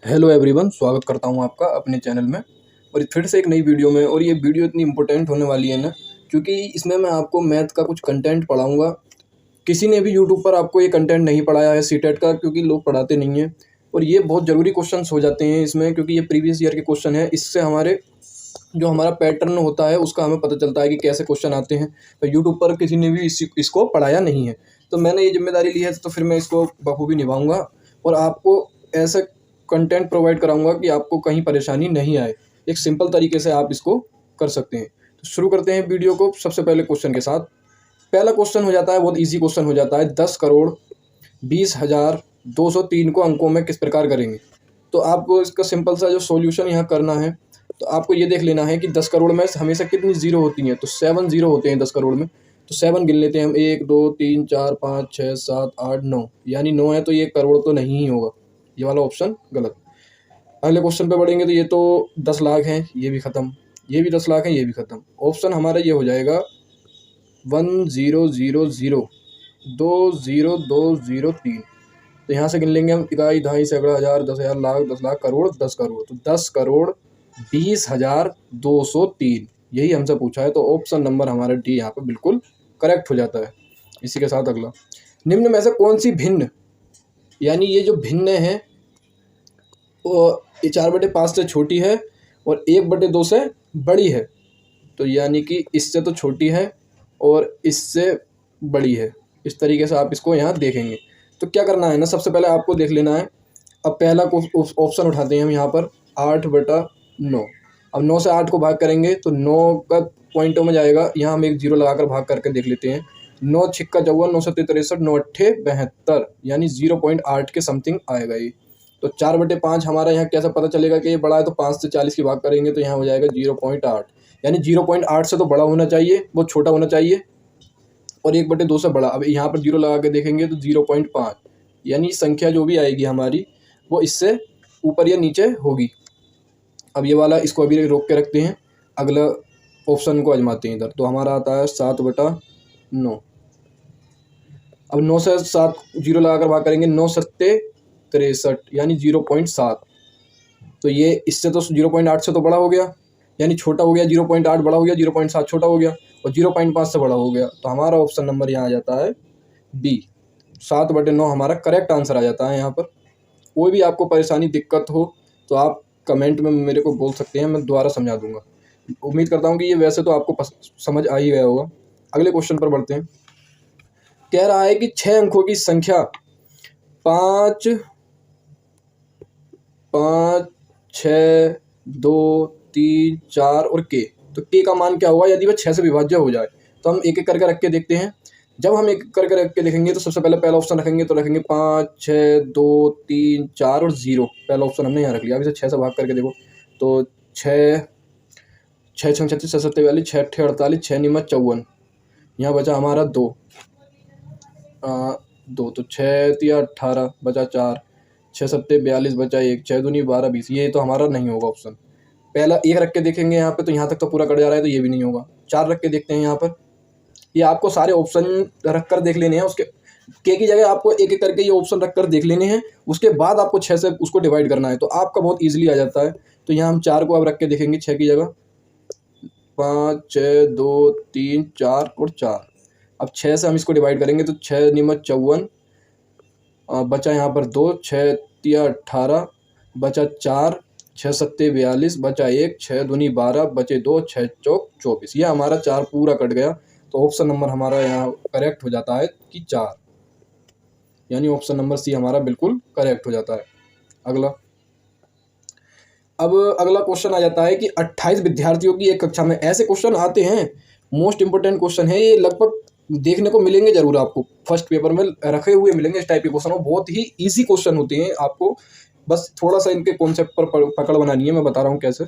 Hello everyone, स्वागत करता हूं आपका अपने चैनल में और फिर से एक नई वीडियो में। और ये वीडियो इतनी इम्पोर्टेंट होने वाली है ना, क्योंकि इसमें मैं आपको मैथ का कुछ कंटेंट पढ़ाऊंगा। किसी ने भी यूट्यूब पर आपको ये कंटेंट नहीं पढ़ाया है सीटेट का, क्योंकि लोग पढ़ाते नहीं हैं। और ये बहुत ज़रूरी क्वेश्चंस हो जाते हैं इसमें, क्योंकि ये प्रीवियस ईयर के क्वेश्चन है। इससे हमारे जो हमारा पैटर्न होता है उसका हमें पता चलता है कि कैसे क्वेश्चन आते हैं। तो यूट्यूब पर किसी ने भी इसको पढ़ाया नहीं है, तो मैंने ये जिम्मेदारी ली है, तो फिर मैं इसको बखूबी निभाऊंगा और आपको ऐसा कंटेंट प्रोवाइड कराऊंगा कि आपको कहीं परेशानी नहीं आए। एक सिंपल तरीके से आप इसको कर सकते हैं। तो शुरू करते हैं वीडियो को सबसे पहले क्वेश्चन के साथ। पहला क्वेश्चन हो जाता है, बहुत ईजी क्वेश्चन हो जाता है, 10,20,203 को अंकों में किस प्रकार करेंगे। तो आपको इसका सिंपल सा जो सॉल्यूशन यहाँ करना है, तो आपको ये देख लेना है कि 10 करोड़ में हमेशा कितनी जीरो होती हैं। तो 7 जीरो होते हैं 10 करोड़ में। तो 7 गिन लेते हैं हम, 1 2 3 4 5 6 7 8 9, यानी 9 है, तो ये करोड़ तो नहीं ही होगा। ये वाला ऑप्शन गलत। अगले क्वेश्चन पे बढ़ेंगे, तो ये तो 10 लाख है, ये भी ख़त्म। ये भी 10 लाख है, ये भी ख़त्म। ऑप्शन हमारा ये हो जाएगा 1000, 20203। तो यहाँ से गिन लेंगे हम, इकाई, दहाई, सैकड़ा, हज़ार, 10,000, लाख, 10 लाख, करोड़, 10 करोड़। तो 10,20,203 यही हमसे पूछा है। तो ऑप्शन नंबर हमारा डी यहाँ पे बिल्कुल करेक्ट हो जाता है। इसी के साथ अगला, निम्न में से कौन सी भिन्न, यानी ये जो भिन्न है वो ये 4/5 से छोटी है और 1/2 से बड़ी है। तो यानी कि इससे तो छोटी है और इससे बड़ी है। इस तरीके से आप इसको यहाँ देखेंगे। तो क्या करना है ना, सबसे पहले आपको देख लेना है। अब पहला ऑप्शन उठाते हैं हम यहाँ पर, 8/9। अब 9 से 8 को भाग करेंगे तो 9 का पॉइंटों में जाएगा। यहाँ हम एक जीरो लगाकर भाग करके देख लेते हैं। 9 छिक्का 54, 9 सत्ते 63, 9 अट्ठे 72, यानी 0.8 के समथिंग आएगा ये। तो 4/5 हमारा यहाँ कैसे पता चलेगा कि ये बड़ा है। तो 5 से 40 की भाग करेंगे तो यहाँ हो जाएगा 0.8, यानी 0.8 से तो बड़ा होना चाहिए, वो छोटा होना चाहिए, और 1/2 से बड़ा। अब यहाँ पर जीरो लगा के देखेंगे तो 0.5, यानी संख्या जो भी आएगी हमारी वो इससे ऊपर या नीचे होगी। अब ये वाला इसको अभी रोक के रखते हैं, अगला ऑप्शन को आजमाते हैं इधर। तो हमारा आता है 7/9। अब 9 से 7 जीरो लगाकर भाग करेंगे, 9 सत्ते 63, यानी 0.7। तो ये इससे तो 0.8 से तो बड़ा हो गया, यानी छोटा हो गया। 0.8 बड़ा हो गया, 0.7 छोटा हो गया, और 0.5 से बड़ा हो गया। तो हमारा ऑप्शन नंबर यहाँ आ जाता है बी, 7/9 हमारा करेक्ट आंसर आ जाता है यहाँ पर। कोई भी आपको परेशानी दिक्कत हो तो आप कमेंट में मेरे को बोल सकते हैं, मैं दोबारा समझा दूंगा। उम्मीद करता हूँ कि ये वैसे तो आपको समझ आ ही गया होगा। अगले क्वेश्चन पर बढ़ते हैं। कह रहा है कि 6 अंकों की संख्या 5 5 6 2 3 4 और के। तो के का मान क्या होगा यदि वह 6 से विभाज्य हो जाए। तो हम एक एक करके रख के देखते हैं। जब हम एक करके रख के देखेंगे तो सबसे पहले पहला ऑप्शन रखेंगे, तो रखेंगे 5 6 2 3 4 और 0। पहला ऑप्शन हमने यहाँ रख लिया। अब इसे 6 से भाग करके देखो, तो 6 6 छंग 36, 6 सत्ते 42, 6 अट्ठे 48, 6 निमा 54। यहाँ बचा हमारा 2 2, तो 6 तिया 18 बचा 4, 6 सत्ते 42 बचा 1, 6 दूनी 12 20। ये तो हमारा नहीं होगा ऑप्शन। पहला 1 रख के देखेंगे यहाँ पे, तो यहाँ तक तो पूरा कट जा रहा है, तो ये भी नहीं होगा। 4 रख के देखते हैं यहाँ पर। ये आपको सारे ऑप्शन रख कर देख लेने हैं। उसके के की जगह आपको एक एक करके ये ऑप्शन रख कर देख लेने हैं। उसके बाद आपको 6 से उसको डिवाइड करना है, तो आपका बहुत ईजिली आ जाता है। तो यहाँ हम 4 को अब रख के देखेंगे 6 की जगह, 5 6 2 3 4 और 4। अब 6 से हम इसको डिवाइड करेंगे तो 6 निमत 54, बचा यहाँ पर 2, 6 तिया 18 बचा 4, 6 सत्ते 42 बचा 1, 6 दूनी 12 बचे 2, 6 चौक 24। ये हमारा 4 पूरा कट गया। तो ऑप्शन नंबर हमारा यहाँ करेक्ट हो जाता है कि 4, यानी ऑप्शन नंबर सी हमारा बिल्कुल करेक्ट हो जाता है। अगला, अब अगला क्वेश्चन आ जाता है कि 28 विद्यार्थियों की एक कक्षा में, ऐसे क्वेश्चन आते हैं, मोस्ट इंपोर्टेंट क्वेश्चन है ये, लगभग देखने को मिलेंगे जरूर आपको, फर्स्ट पेपर में रखे हुए मिलेंगे इस टाइप के क्वेश्चन। बहुत ही इजी क्वेश्चन होते हैं, आपको बस थोड़ा सा इनके कॉन्सेप्ट पर पकड़ बनानी है। मैं बता रहा हूँ कैसे।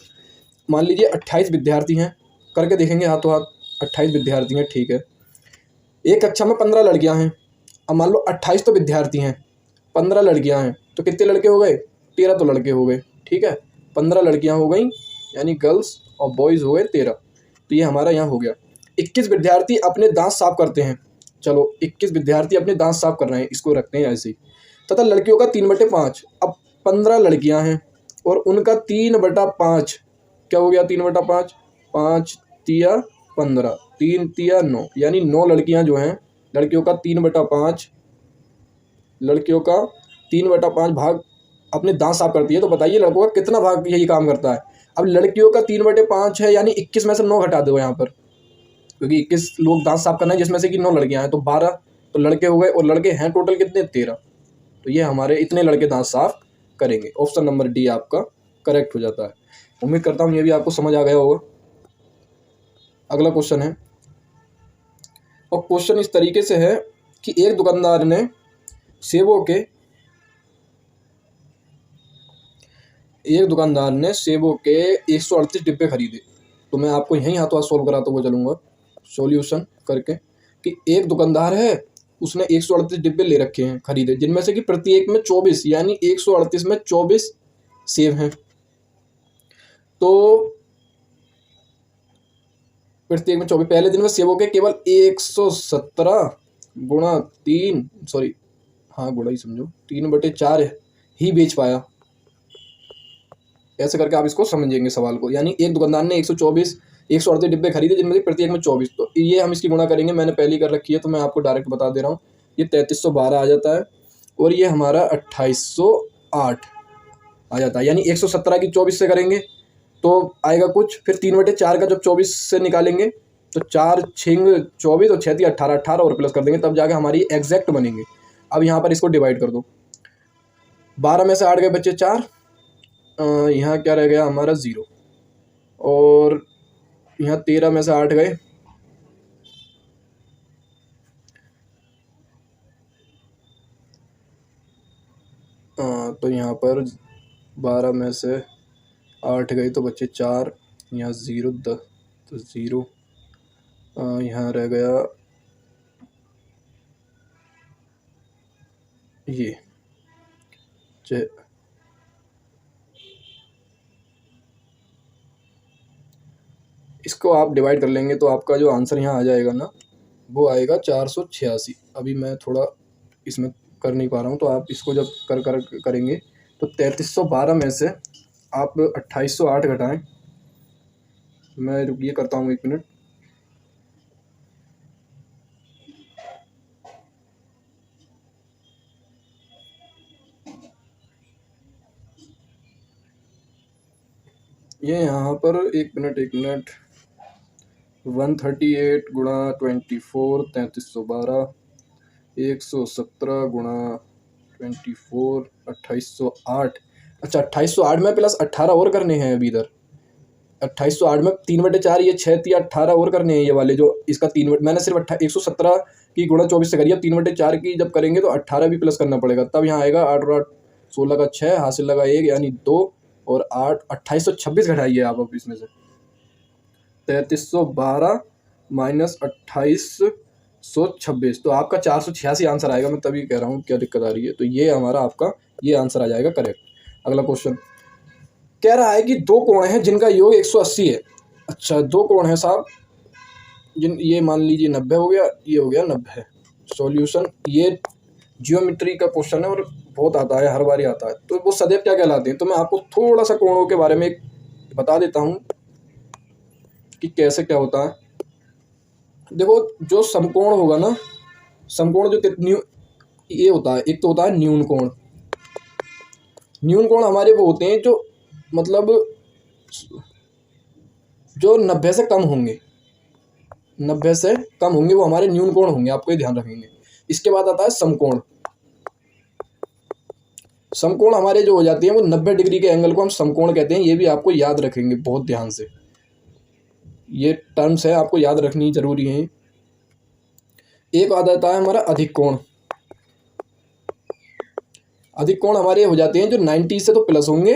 मान लीजिए 28 विद्यार्थी हैं, करके देखेंगे हाथों हाथ। 28 विद्यार्थी हैं, ठीक है। एक कक्षा में 15 लड़कियां हैं। अब मान लो 28 तो विद्यार्थी हैं, 15 लड़कियां हैं, तो कितने लड़के हो गए? 13 तो लड़के हो गए, ठीक है। 15 लड़कियां हो गई, यानी गर्ल्स, और बॉयज़ हो गए 13। तो ये हमारा यहाँ हो गया। 21 विद्यार्थी अपने दांत साफ करते हैं। चलो 21 विद्यार्थी अपने दांत साफ कर रहे हैं, इसको रखते हैं ऐसे ही। तथा लड़कियों का 3/5। अब 15 लड़कियां हैं और उनका 3/5 क्या हो गया, 3/5, 5 तिया 15, 3 तिया 9, यानी 9 लड़कियां जो हैं, लड़कियों का 3/5, लड़कियों का 3/5 भाग अपने दांत साफ करती है। तो बताइए लड़कों का कितना भाग यही काम करता है। अब लड़कियों का 3/5 है, यानी 21 में से 9 घटा दो यहाँ पर, क्योंकि 21 लोग दांत साफ करना है जिसमें से कि 9 लड़कियां हैं, तो 12 तो लड़के हो गए, और लड़के हैं टोटल कितने, 13। तो ये हमारे इतने लड़के दांत साफ करेंगे। ऑप्शन नंबर डी आपका करेक्ट हो जाता है। उम्मीद करता हूँ ये भी आपको समझ आ गया होगा। अगला क्वेश्चन है, और क्वेश्चन इस तरीके से है कि एक दुकानदार ने सेबों के 138 डिब्बे खरीदे। तो मैं आपको यहीं हाथों हाथ सोल्व कराता हुआ चलूँगा सॉल्यूशन करके, कि एक दुकानदार है, उसने 138 डिब्बे ले रखे हैं खरीदे, जिनमें से कि प्रत्येक में 24, यानी 138 में 24 सेब हैं। तो प्रत्येक में 24, पहले दिन में सेबों के केवल 117 गुणा 3, सॉरी हाँ गुणा ही समझो, 3/4 ही बेच पाया। ऐसे करके आप इसको समझेंगे सवाल को, यानी एक दुकानदार ने 138 डिब्बे खरीदे जिनमें से प्रत्येक में 24, तो ये हम इसकी गुणा करेंगे, मैंने पहले कर रखी है तो मैं आपको डायरेक्ट बता दे रहा हूँ। ये 3312 आ जाता है, और ये हमारा 2808 आ जाता है, यानी 117 की 24 से करेंगे तो आएगा कुछ, फिर 3/4 का जब 24 से निकालेंगे तो 4 छिंग 24 और 6 18, 18 और प्लस कर देंगे, तब जाके हमारी एग्जैक्ट बनेंगे। अब यहाँ पर इसको डिवाइड कर दो, 12 में से 8 गए बच्चे 4, यहाँ क्या रह गया हमारा 0, और यहाँ 13 में से 8 गए, तो यहाँ पर 12 में से 8 गई तो बच्चे 4, यहाँ 0 10 तो 0, यहाँ रह गया ये इसको आप डिवाइड कर लेंगे तो आपका जो आंसर यहाँ आ जाएगा ना, वो आएगा 486। अभी मैं थोड़ा इसमें कर नहीं पा रहा हूँ, तो आप इसको जब करेंगे तो 3312 में से आप 2808 घटाएं। मैं रुकिए करता हूँ 1 मिनट। ये यहाँ पर 1 मिनट 138 गुणा 24 3312, 117 गुणा 24 2808। अच्छा 2808 में प्लस 18 और करने हैं अभी इधर। 2808 में 3/4, ये 6 या 18 और करने हैं ये वाले, जो इसका 3 मैंने सिर्फ 117 की गुणा 24 से करी है। 3/4 की जब करेंगे तो 18 भी प्लस करना पड़ेगा, तब यहाँ आएगा 8 और 8 16 का 6, हासिल लगा 1 यानी 2, और 8 2826 घटाइए आप अब इसमें से। 3312 माइनस 2826, तो आपका 486 आंसर आएगा। मैं तभी कह रहा हूँ क्या दिक्कत आ रही है। तो ये हमारा आपका ये आंसर आ जाएगा करेक्ट। अगला क्वेश्चन कह रहा है कि 2 कोण हैं जिनका योग 180 है। अच्छा 2 कोण हैं साहब, ये मान लीजिए 90 हो गया, ये हो गया 90। सॉल्यूशन, ये जियोमेट्री का क्वेश्चन है और बहुत आता है, हर बार ही आता है। तो वो सदैव क्या कहलाते हैं, तो मैं आपको थोड़ा सा कोणों के बारे में बता देता हूँ कि कैसे क्या होता है। देखो जो समकोण होगा ना, समकोण जो ये होता है, एक तो होता है न्यून कोण। न्यून कोण हमारे वो होते हैं जो मतलब जो 90 से कम होंगे, 90 से कम होंगे, वो हमारे न्यून कोण होंगे, आपको ये ध्यान रखेंगे। इसके बाद आता है समकोण। समकोण हमारे जो हो जाती हैं वो 90 डिग्री के एंगल को हम समकोण कहते हैं। ये भी आपको याद रखेंगे बहुत ध्यान से, ये टर्म्स है आपको याद रखनी जरूरी है। एक आ जाता है हमारा अधिक कोण। अधिक कोण हमारे हो जाते हैं जो 90 से तो प्लस होंगे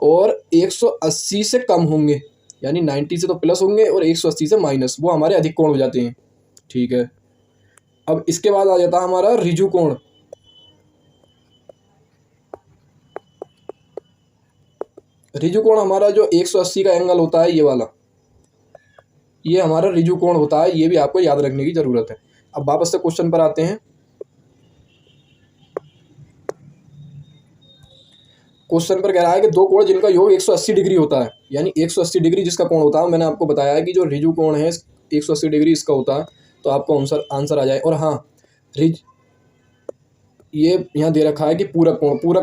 और 180 से कम होंगे, यानी 90 से तो प्लस होंगे और 180 से माइनस, वो हमारे अधिक कोण हो जाते हैं। ठीक है, अब इसके बाद आ जाता है हमारा ऋजु कोण। ऋजु कोण हमारा जो 180 का एंगल होता है, ये वाला, ये हमारा ऋजु कोण होता है। ये भी आपको याद रखने की जरूरत है। अब वापस से क्वेश्चन पर आते हैं। क्वेश्चन पर कह रहा है कि दो कोण जिनका योग 180 डिग्री होता है, यानी 180 डिग्री जिसका कोण होता है, मैंने आपको बताया है कि जो रिजु कोण है 180 डिग्री इसका होता है, तो आपको आंसर आ जाए। और हाँ, रिज ये यहाँ दे रखा है कि पूरक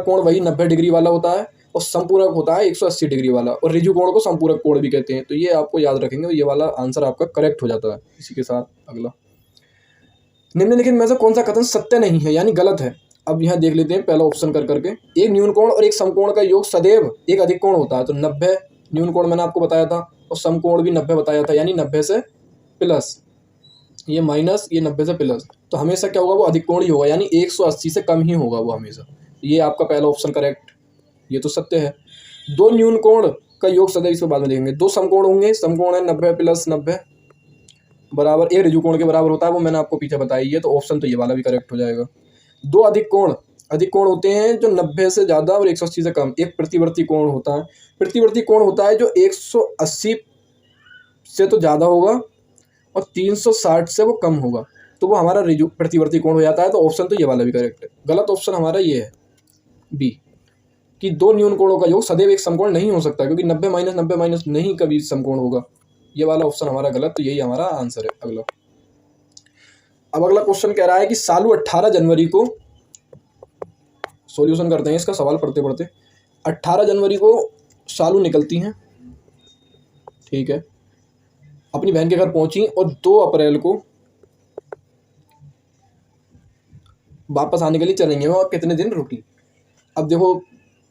कोण वही 90 डिग्री वाला होता है, और समपूरक होता है 180 डिग्री वाला, और रिजु कोण को समपूरक कोण भी कहते हैं। तो ये आपको याद रखेंगे, ये वाला आंसर आपका करेक्ट हो जाता है। इसी के साथ अगला, निम्नलिखित में से कौन सा कथन सत्य नहीं है यानी गलत है। अब यहाँ देख लेते हैं पहला ऑप्शन कर करके। एक न्यून कोण और एक समकोण का योग सदैव एक अधिक कोण होता है। तो 90 न्यून कोण मैंने आपको बताया था, और समकोण भी 90 बताया था, यानी 90 से प्लस, ये माइनस, ये 90 से प्लस, तो हमेशा क्या होगा, वो अधिक कोण ही होगा, यानी 180 से कम ही होगा वो हमेशा। ये आपका पहला ऑप्शन करेक्ट, ये तो सत्य है। दो न्यून कोण का योग सदैव, इसके बाद में देखेंगे। दो समकोण होंगे, समकोण है 90 प्लस 90 बराबर एक ऋजु कोण के बराबर होता है, वो मैंने आपको पीछे बताई है, तो ऑप्शन तो ये वाला भी करेक्ट हो जाएगा। दो अधिक कोण होते हैं जो 90 से ज़्यादा और 180 से कम। एक प्रतिवर्ती कोण होता है, प्रतिवर्ती कोण होता है जो 180 से तो ज़्यादा होगा और 360 से वो कम होगा, तो वो हमारा रिजु प्रतिवर्ती कोण हो जाता है। तो ऑप्शन तो ये वाला भी करेक्ट है। गलत ऑप्शन हमारा ये है बी, कि दो न्यून कोणों का योग सदैव एक समकोण नहीं हो सकता, क्योंकि 90 माइनस 90 माइनस नहीं कभी समकोण होगा। ये वाला ऑप्शन हमारा गलत, तो यही हमारा आंसर है। अगला, अब अगला क्वेश्चन कह रहा है कि सालू 18 जनवरी को, सॉल्यूशन करते हैं इसका सवाल पढ़ते पढ़ते। 18 जनवरी को सालू निकलती हैं, ठीक है, अपनी बहन के घर पहुंची, और 2 अप्रैल को वापस आने के लिए चल रही हैं, और कितने दिन रुकी। अब देखो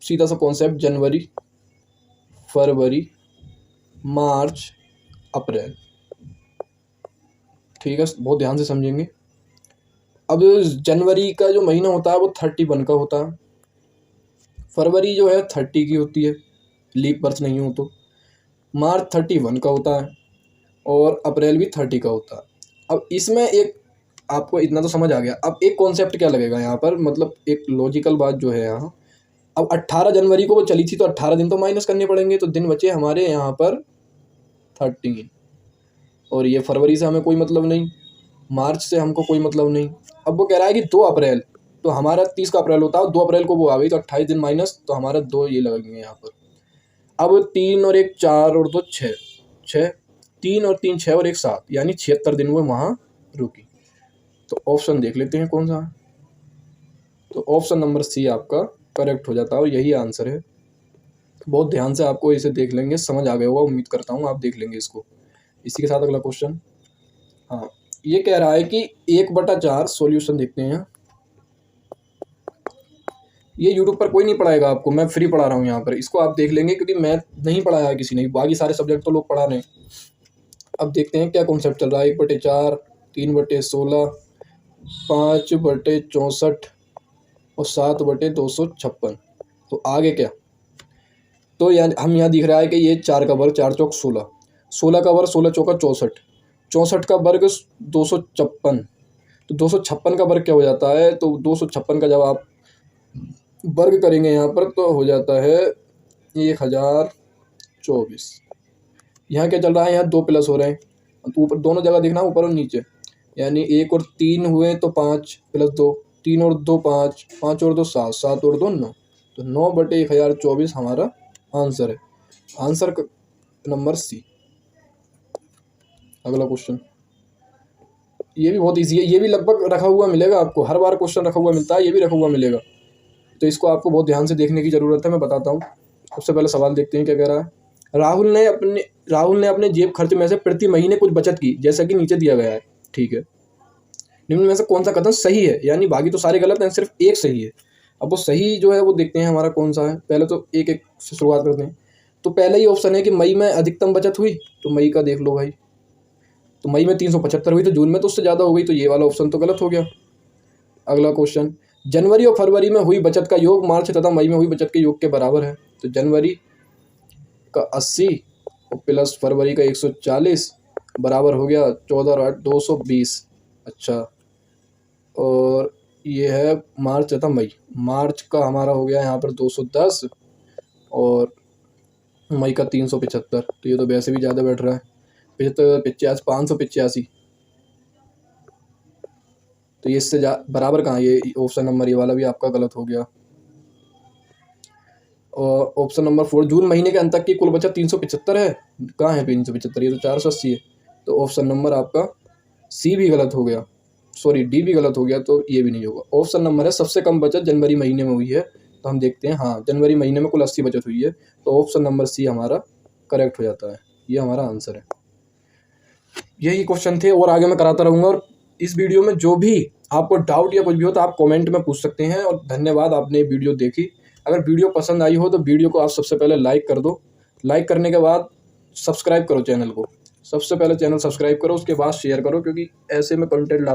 सीधा सा कॉन्सेप्ट, जनवरी, फरवरी, मार्च, अप्रैल, ठीक है, बहुत ध्यान से समझेंगे। अब जनवरी का जो महीना होता है वो 31 का होता है, फरवरी जो है 30 की होती है, लीप वर्ष नहीं हो तो, मार्च 31 का होता है, और अप्रैल भी 30 का होता है। अब इसमें एक आपको इतना तो समझ आ गया। अब एक कॉन्सेप्ट क्या लगेगा यहाँ पर, मतलब एक लॉजिकल बात जो है यहाँ, अब 18 जनवरी को वो चली थी, तो 18 दिन तो माइनस करने पड़ेंगे, तो दिन बचे हमारे यहाँ पर 13, और ये फरवरी से हमें कोई मतलब नहीं, मार्च से हमको कोई मतलब नहीं। अब वो कह रहा है कि 2 अप्रैल, तो हमारा 30 का अप्रैल होता है, 2 अप्रैल को वो आ गई, तो 28 दिन माइनस, तो हमारा 2 ये लगेंगे यहाँ पर। अब 3 और 1 4 और 2 6, 3 और 3 6 और 1 7, यानी 76 दिन वो वहाँ रुकी। तो ऑप्शन देख लेते हैं कौन सा है, तो ऑप्शन नंबर सी आपका करेक्ट हो जाता है, और यही आंसर है। बहुत ध्यान से आपको इसे देख लेंगे, समझ आ गया होगा, उम्मीद करता हूँ आप देख लेंगे इसको। इसी के साथ अगला क्वेश्चन, हाँ, ये कह रहा है कि 1/4, सॉल्यूशन देखते हैं। ये यूट्यूब पर कोई नहीं पढ़ाएगा आपको, मैं फ्री पढ़ा रहा हूँ यहाँ पर, इसको आप देख लेंगे, क्योंकि मैथ नहीं पढ़ाया है किसी ने, बाकी सारे सब्जेक्ट तो लोग पढ़ा रहे हैं। अब देखते हैं क्या कॉन्सेप्ट चल रहा है। 1/4, 3/16, 5/64 और 7/256, तो आगे क्या, तो यानी हम यहाँ दिख रहा है कि ये 4 का वर्ग 4 चौक 16, 16 का वर्ग 16 चौका 64, 64 का वर्ग 256, तो 256 का वर्ग क्या हो जाता है, तो 256 का जब आप वर्ग करेंगे यहाँ पर तो हो जाता है 1024। यहाँ क्या चल रहा है, यहाँ 2 प्लस हो रहे हैं, तो ऊपर दोनों जगह देखना, ऊपर और नीचे, यानी 1 और 3 हुए तो 5 प्लस 2, 3 और 2 5, 5 और 2 7, 7 और 2 9, तो 9/1024 हमारा आंसर है। Answer number C. अगला क्वेश्चन, ये भी बहुत इजी है, ये भी लगभग रखा हुआ मिलेगा आपको, हर बार क्वेश्चन रखा हुआ मिलता है, ये भी रखा हुआ मिलेगा, तो इसको आपको बहुत ध्यान से देखने की ज़रूरत है। मैं बताता हूँ। सबसे पहले सवाल देखते हैं क्या कह रहा है। राहुल ने अपने जेब खर्च में से प्रति महीने कुछ बचत की, जैसा कि नीचे दिया गया है, ठीक है। निम्न में से कौन सा कथन सही है, यानी बाकी तो सारे गलत हैं, सिर्फ एक सही है। अब वो सही जो है वो देखते हैं हमारा कौन सा है। पहले तो एक एक से शुरुआत करते हैं। तो पहला ही ऑप्शन है कि मई में अधिकतम बचत हुई, तो मई का देख लो भाई, तो मई में 375 हुई, तो जून में तो उससे ज़्यादा हो गई, तो ये वाला ऑप्शन तो गलत हो गया। अगला क्वेश्चन, जनवरी और फरवरी में हुई बचत का योग मार्च तथा मई में हुई बचत के योग के बराबर है, तो जनवरी का 80 और प्लस फरवरी का 140 बराबर हो गया 14 और 8 220। अच्छा, और ये है मार्च तथा मई, मार्च का हमारा हो गया यहाँ पर 210 और मई का 375, तो ये तो वैसे भी ज़्यादा बैठ रहा है। 85 585, तो ये इससे बराबर कहाँ, ये ऑप्शन नंबर ये वाला भी आपका गलत हो गया। और ऑप्शन नंबर 4, जून महीने के अंत तक की कुल बचत 375 है। कहाँ है 375, ये तो 480 है। तो ऑप्शन नंबर आपका सी भी गलत हो गया, सॉरी डी भी गलत हो गया, तो ये भी नहीं होगा। ऑप्शन नंबर है सबसे कम बचत जनवरी महीने में हुई है। तो हम देखते हैं, हाँ जनवरी महीने में कुल 80 बचत हुई है, तो ऑप्शन नंबर सी हमारा करेक्ट हो जाता है। ये हमारा आंसर है। यही क्वेश्चन थे और आगे मैं कराता रहूँगा। और इस वीडियो में जो भी आपको डाउट या कुछ भी हो तो आप कमेंट में पूछ सकते हैं। और धन्यवाद, आपने वीडियो देखी। अगर वीडियो पसंद आई हो तो वीडियो को आप सबसे पहले लाइक कर दो। लाइक करने के बाद सब्सक्राइब करो चैनल को। सबसे पहले चैनल सब्सक्राइब करो, उसके बाद शेयर करो, क्योंकि ऐसे में कंटेंट लाता